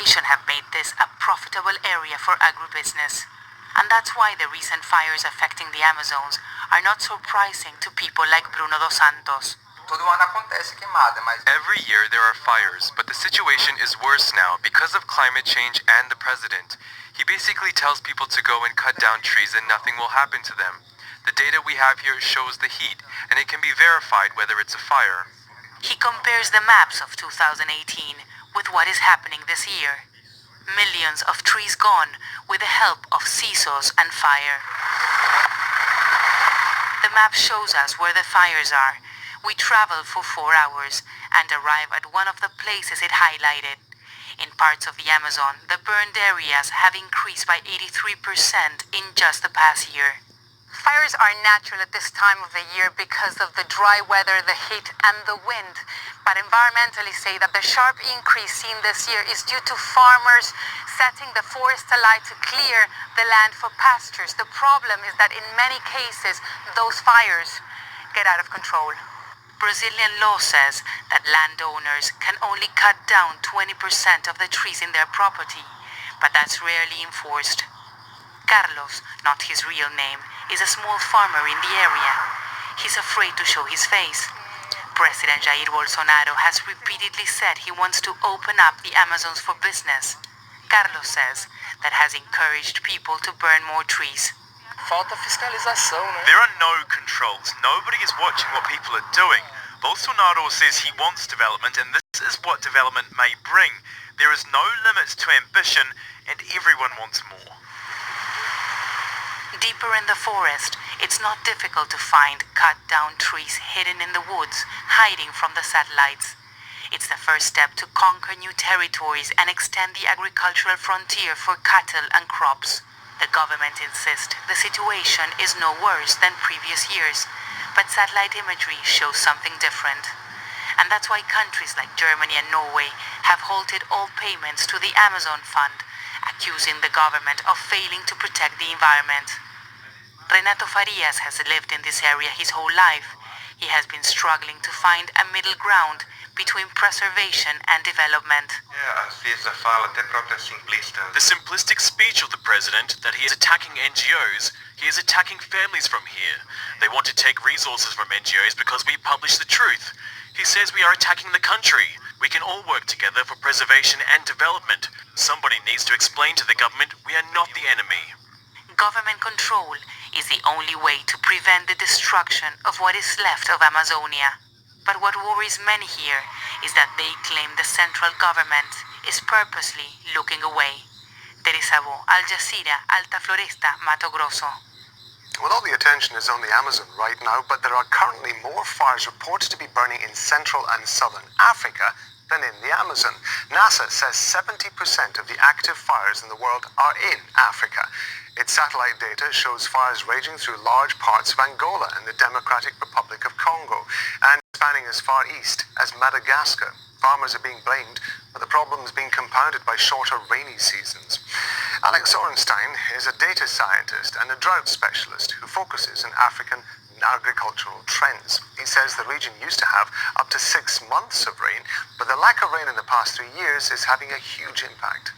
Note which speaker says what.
Speaker 1: deforestation have made this a profitable area for agribusiness. And that's why the recent fires affecting the Amazons are not surprising to people like Bruno dos Santos.
Speaker 2: Every year there are fires, but the situation is worse now because of climate change and the president. He basically tells people to go and cut down trees and nothing will happen to them. The data we have here shows the heat, and it can be verified whether it's a fire.
Speaker 1: He compares the maps of 2018 with what is happening this year. Millions of trees gone with the help of CISOs and fire. The map shows us where the fires are. We travel for 4 hours and arrive at one of the places it highlighted. In parts of the Amazon, the burned areas have increased by 83% in just the past year. Fires are natural at this time of the year because of the dry weather, the heat, and the wind. But environmentalists say that the sharp increase seen this year is due to farmers setting the forest alight to clear the land for pastures. The problem is that in many cases, those fires get out of control. Brazilian law says that landowners can only cut down 20% of the trees in their property, but that's rarely enforced. Carlos, not his real name, is a small farmer in the area. He's afraid to show his face. President Jair Bolsonaro has repeatedly said he wants to open up the Amazons for business. Carlos says that has encouraged people to burn more trees.
Speaker 3: There are no controls. Nobody is watching what people are doing. Bolsonaro says he wants development, and this is what development may bring. There is no limits to ambition, and everyone wants more.
Speaker 1: Deeper in the forest, it's not difficult to find cut-down trees hidden in the woods, hiding from the satellites. It's the first step to conquer new territories and extend the agricultural frontier for cattle and crops. The government insists the situation is no worse than previous years, but satellite imagery shows something different. And that's why countries like Germany and Norway have halted all payments to the Amazon Fund, accusing the government of failing to protect the environment. Renato Farias has lived in this area his whole life. He has been struggling to find a middle ground between preservation and development.
Speaker 3: The simplistic speech of the president that he is attacking NGOs, he is attacking families from here. They want to take resources from NGOs because we publish the truth. He says we are attacking the country. We can all work together for preservation and development. Somebody needs to explain to the government we are not the enemy.
Speaker 1: Government control is the only way to prevent the destruction of what is left of Amazonia. But what worries many here is that they claim the central government is purposely looking away. Teresa Bo, Al Jazeera, Alta Floresta, Mato Grosso.
Speaker 4: Well, all the attention is on the Amazon right now, but there are currently more fires reported to be burning in Central and Southern Africa than in the Amazon. NASA says 70% of the active fires in the world are in Africa. Its satellite data shows fires raging through large parts of Angola and the Democratic Republic of Congo, and spanning as far east as Madagascar. Farmers are being blamed, but the problem is being compounded by shorter rainy seasons. Alex Orenstein is a data scientist and a drought specialist who focuses on African agricultural trends. He says the region used to have up to 6 months of rain, but the lack of rain in the past 3 years is having a huge impact.